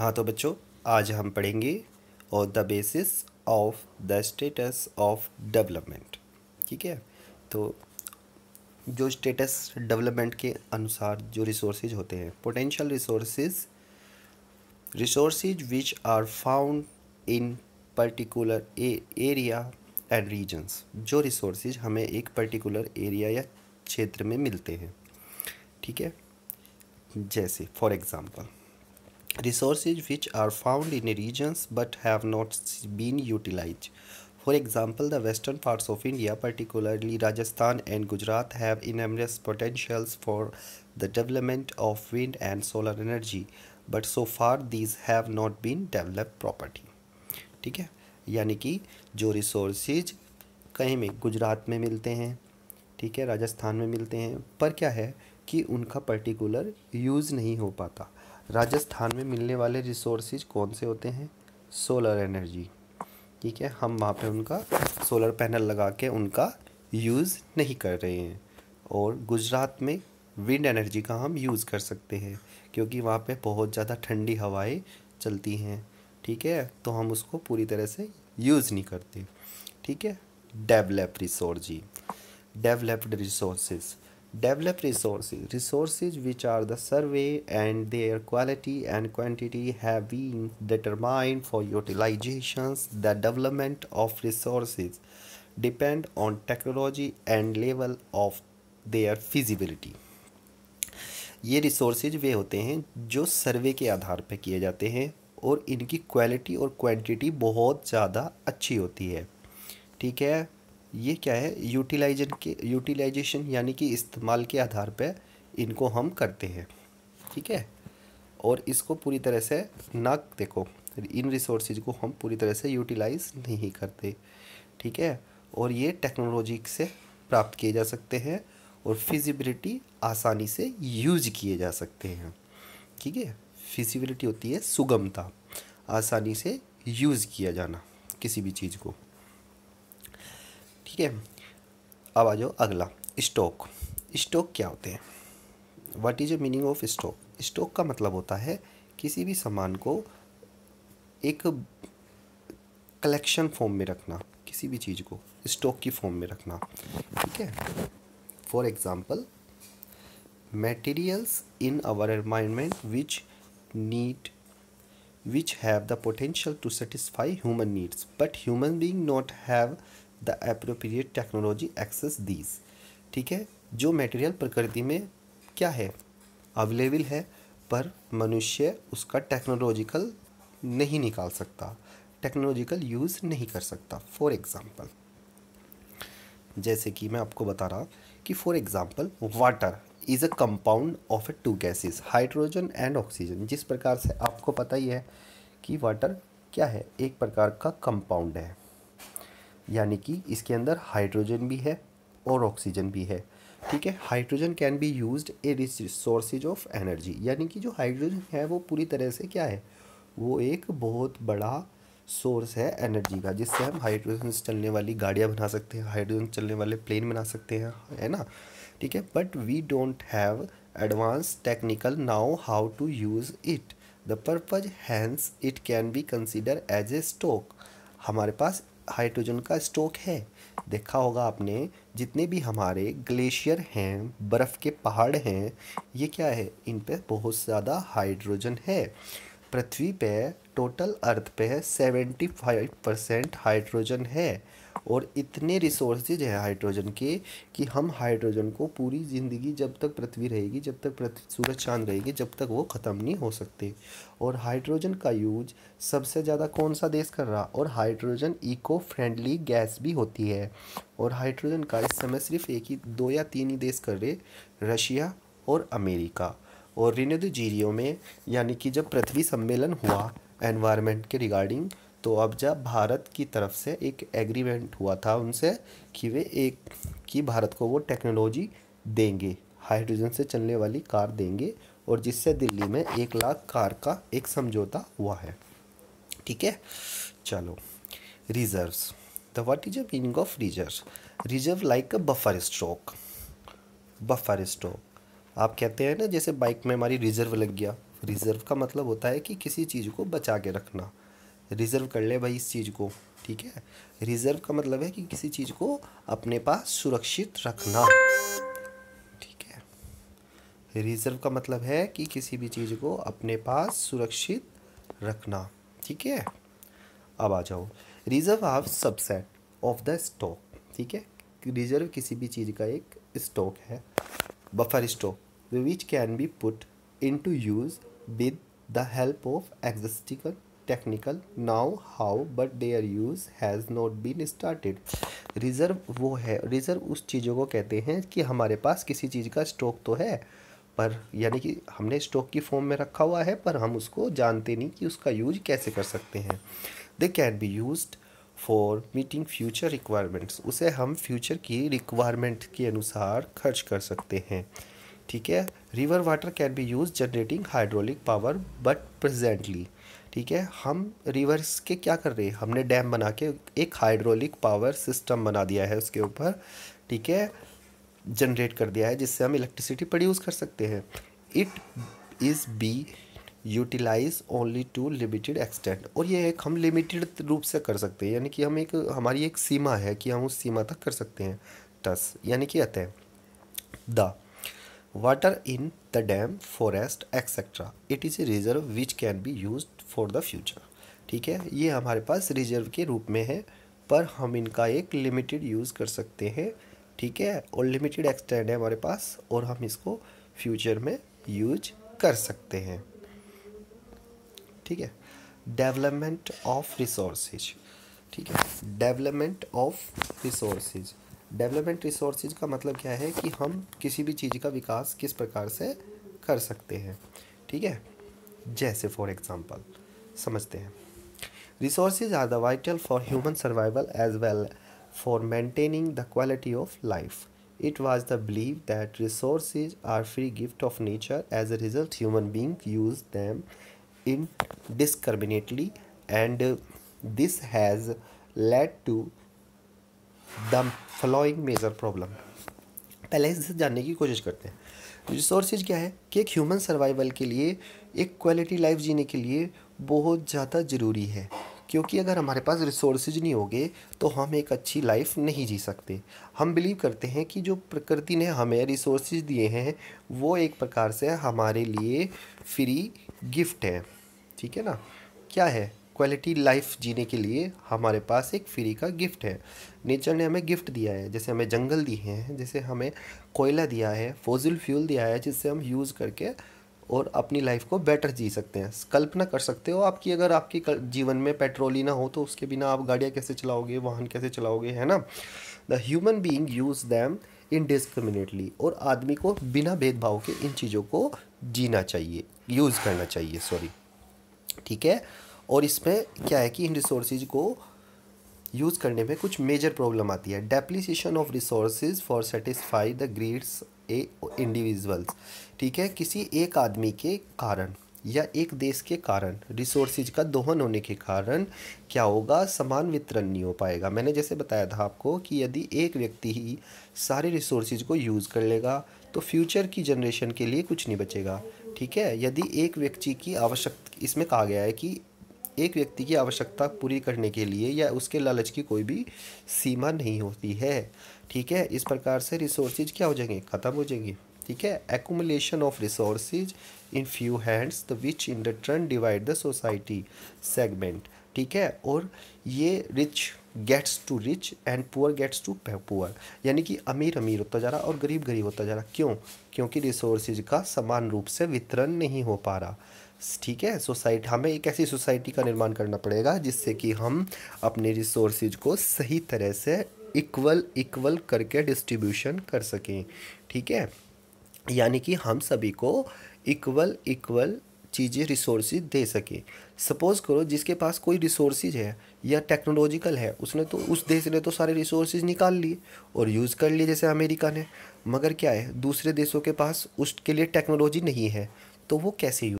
हाँ तो बच्चों, आज हम पढ़ेंगे और the basis of the status of development. ठीक है। तो जो स्टेटस डेवलपमेंट के अनुसार जो रिसोर्सेज होते हैं, potential resources, resources which are found in particular area and regions. जो रिसोर्सेज हमें एक पर्टिकुलर एरिया या क्षेत्र में मिलते हैं। ठीक है। जैसे for example, resources which are found in regions but have not been utilized. For example, the western parts of India, particularly Rajasthan and Gujarat, have enormous potentials for the development of wind and solar energy, but so far these have not been developed properly. ठीक है। यानी कि जो resources कहीं में गुजरात में मिलते हैं, ठीक है, राजस्थान में मिलते हैं, पर क्या है कि उनका पर्टिकुलर यूज़ नहीं हो पाता। राजस्थान में मिलने वाले रिसोर्सेज कौन से होते हैं? Solar energy. ठीक है, हम वहाँ पे उनका सोलर पैनल लगा के उनका यूज़ नहीं कर रहे हैं। और गुजरात में विंड एनर्जी का हम यूज़ कर सकते हैं, क्योंकि वहाँ पे बहुत ज़्यादा ठंडी हवाएं चलती हैं। ठीक है, तो हम उसको पूरी तरह से यूज़ नहीं करते। ठीक है। Develop resource, developed resources. Developed resources which are the survey and their quality and quantity have been determined for utilizations. The development of resources depend on technology and level of their feasibility. ये resources वे होते हैं जो सर्वे के आधार पर किए जाते हैं और इनकी क्वालिटी और क्वांटिटी बहुत ज़्यादा अच्छी होती है। ठीक है। ये क्या है? यूटिलाइजेशन यानी कि इस्तेमाल के आधार पे इनको हम करते हैं। ठीक है। और इसको पूरी तरह से देखो, इन रिसोर्सेज को हम पूरी तरह से यूटिलाइज नहीं करते। ठीक है। और ये टेक्नोलॉजी से प्राप्त किए जा सकते हैं और फिजिबिलिटी आसानी से यूज किए जा सकते हैं। ठीक है। फिजिबिलिटी होती है सुगमता, आसानी से यूज़ किया जाना किसी भी चीज़ को। ठीक है। अब आ जाओ अगला, स्टॉक। स्टॉक क्या होते हैं? What is the meaning of stock? Stock का मतलब होता है किसी भी सामान को एक कलेक्शन फॉर्म में रखना, किसी भी चीज़ को स्टॉक की फॉर्म में रखना। ठीक है। For example, materials in our environment which have the potential to satisfy human needs, but human being not have the appropriate technology access these. ठीक है। जो मटेरियल प्रकृति में क्या है, अवेलेबल है, पर मनुष्य उसका टेक्नोलॉजिकल नहीं निकाल सकता, टेक्नोलॉजिकल यूज़ नहीं कर सकता। फॉर एग्ज़ाम्पल, जैसे कि मैं आपको बता रहा कि for example, water is a compound of a two gases, hydrogen and oxygen. जिस प्रकार से आपको पता ही है कि वाटर क्या है, एक प्रकार का कंपाउंड है, यानी कि इसके अंदर हाइड्रोजन भी है और ऑक्सीजन भी है। ठीक है। Hydrogen can be used A resources of energy, यानी कि जो हाइड्रोजन है वो पूरी तरह से क्या है, वो एक बहुत बड़ा सोर्स है एनर्जी का, जिससे हम हाइड्रोजन से चलने वाली गाड़ियाँ बना सकते हैं, हाइड्रोजन चलने वाले प्लेन बना सकते हैं, है ना। ठीक है। But we don't have advance technical know how to use it, the purpose hence it can be consider as a stock. हमारे पास हाइड्रोजन का स्टॉक है। देखा होगा आपने, जितने भी हमारे ग्लेशियर हैं, बर्फ़ के पहाड़ हैं, ये क्या है, इन पे बहुत ज़्यादा हाइड्रोजन है। पृथ्वी पे टोटल अर्थ पे 75% हाइड्रोजन है। और इतने रिसोर्सेज हैं हाइड्रोजन के कि हम हाइड्रोजन को पूरी ज़िंदगी, जब तक पृथ्वी रहेगी, जब तक पृथ्वी सूरज चांद रहेगी, जब तक वो ख़त्म नहीं हो सकते। और हाइड्रोजन का यूज सबसे ज़्यादा कौन सा देश कर रहा? और हाइड्रोजन इको फ्रेंडली गैस भी होती है। और हाइड्रोजन का इस समय सिर्फ एक ही, 2 या 3 ही देश कर रहे, रशिया और अमेरिका। और रिनेदु जीरियो में, यानी कि जब पृथ्वी सम्मेलन हुआ एनवायरनमेंट के रिगार्डिंग, तो अब जब भारत की तरफ से एक एग्रीमेंट हुआ था उनसे कि भारत को वो टेक्नोलॉजी देंगे, हाइड्रोजन से चलने वाली कार देंगे, और जिससे दिल्ली में 1 लाख कार का एक समझौता हुआ है। ठीक है। चलो, reserves. The what is the meaning of reserve? Reserve like a buffer stock. Buffer stock आप कहते हैं ना जैसे बाइक में हमारी रिज़र्व लग गया, रिज़र्व का मतलब होता है कि किसी चीज़ को बचा के रखना, रिज़र्व कर ले भाई इस चीज़ को, ठीक है। रिज़र्व का मतलब है कि किसी चीज़ को अपने पास सुरक्षित रखना, ठीक है। रिज़र्व का मतलब है कि किसी भी चीज़ को अपने पास सुरक्षित रखना, ठीक है। अब आ जाओ, reserve are subset of the stock, ठीक है। रिज़र्व किसी भी चीज़ का एक स्टॉक है, buffer stock, which can be put into use with the help of existing technical know how but their use has not been started. Reserve वो है, reserve उस चीज़ों को कहते हैं कि हमारे पास किसी चीज़ का स्टॉक तो है, पर यानी कि हमने स्टॉक की फॉर्म में रखा हुआ है, पर हम उसको जानते नहीं कि उसका यूज कैसे कर सकते हैं। They can be used for meeting future requirements, उसे हम फ्यूचर की रिक्वायरमेंट के अनुसार खर्च कर सकते हैं, ठीक है। River water can be use generating hydraulic power but presently, ठीक है। हम रिवर्स के क्या कर रहे हैं, हमने डैम बना के एक हाइड्रोलिक पावर सिस्टम बना दिया है उसके ऊपर, ठीक है, जनरेट कर दिया है जिससे हम इलेक्ट्रिसिटी प्रोड्यूस कर सकते हैं। It is be utilize only to limited extent, और ये एक हम लिमिटेड रूप से कर सकते हैं, यानी कि हम एक हमारी एक सीमा है कि हम उस सीमा तक कर सकते हैं। दस यानी कि अतः the water in the dam forest etcetera it is a reserve which can B use for the future, ठीक है। ये हमारे पास रिजर्व के रूप में है, पर हम इनका एक लिमिटेड यूज़ कर सकते हैं, ठीक है, और लिमिटेड एक्सटेंड है हमारे पास, और हम इसको फ्यूचर में यूज कर सकते हैं, ठीक है। डेवलपमेंट ऑफ रिसोर्सेज, ठीक है, development of resources. Development resources का मतलब क्या है कि हम किसी भी चीज़ का विकास किस प्रकार से कर सकते हैं, ठीक है। जैसे फॉर एग्जांपल समझते हैं, resources are the vital for human survival as well for maintaining the quality of life. It was the belief that resources are free gift of nature. As a result, human beings use them indiscriminately, and this has led to the following major problem. पहले इसे जानने की कोशिश करते हैं। Resources क्या है कि एक ह्यूमन सर्वाइवल के लिए, एक क्वालिटी लाइफ जीने के लिए बहुत ज़्यादा ज़रूरी है, क्योंकि अगर हमारे पास रिसोर्सेज नहीं होंगे तो हम एक अच्छी लाइफ नहीं जी सकते। हम बिलीव करते हैं कि जो प्रकृति ने हमें रिसोर्सेज दिए हैं वो एक प्रकार से हमारे लिए फ्री गिफ्ट है, ठीक है ना। क्या है, क्वालिटी लाइफ जीने के लिए हमारे पास एक फ्री का गिफ्ट है। नेचर ने हमें गिफ्ट दिया है, जैसे हमें जंगल दिए हैं, जैसे हमें कोयला दिया है, फॉसिल फ्यूल दिया है, जिससे हम यूज़ करके और अपनी लाइफ को बेटर जी सकते हैं। कल्पना कर सकते हो आपकी, अगर आपकी जीवन में पेट्रोल ही ना हो तो उसके बिना आप गाड़ियाँ कैसे चलाओगे, वाहन कैसे चलाओगे, है ना। The human being use them indiscriminately, और आदमी को बिना भेदभाव के इन चीज़ों को जीना चाहिए, यूज़ करना चाहिए, सॉरी, ठीक है। और इसमें क्या है कि इन रिसोर्सेज को यूज़ करने में कुछ मेजर प्रॉब्लम आती है। Depletion of resources for satisfy the greeds a individuals, ठीक है। किसी एक आदमी के कारण या एक देश के कारण रिसोर्सेज का दोहन होने के कारण क्या होगा, समान वितरण नहीं हो पाएगा। मैंने जैसे बताया था आपको कि यदि एक व्यक्ति ही सारे रिसोर्सेज को यूज़ कर लेगा तो फ्यूचर की जनरेशन के लिए कुछ नहीं बचेगा, ठीक है। यदि एक व्यक्ति की आवश्यकता, इसमें कहा गया है कि एक व्यक्ति की आवश्यकता पूरी करने के लिए या उसके लालच की कोई भी सीमा नहीं होती है, ठीक है। इस प्रकार से रिसोर्सेज क्या हो जाएंगे, ख़त्म हो जाएंगे, ठीक है। Accumulation of resources in few hands the which in the turn divide the society segment, ठीक है। और ये rich gets too rich and poor gets too poor, यानी कि अमीर अमीर होता जा रहा और गरीब गरीब होता जा रहा। क्यों, क्योंकि रिसोर्सेज का समान रूप से वितरण नहीं हो पा रहा, ठीक है। सोसाइटी, हमें एक ऐसी सोसाइटी का निर्माण करना पड़ेगा जिससे कि हम अपने रिसोर्सेज को सही तरह से इक्वल करके डिस्ट्रीब्यूशन कर सकें, ठीक है। यानी कि हम सभी को इक्वल चीज़ें रिसोर्सेज दे सके। सपोज़ करो जिसके पास कोई रिसोर्सेज है या टेक्नोलॉजिकल है, उसने तो, उस देश ने तो सारे रिसोर्सेज निकाल लिए और यूज़ कर लिए, जैसे अमेरिका ने। मगर क्या है, दूसरे देशों के पास उसके लिए टेक्नोलॉजी नहीं है, तो वो कैसे यूज़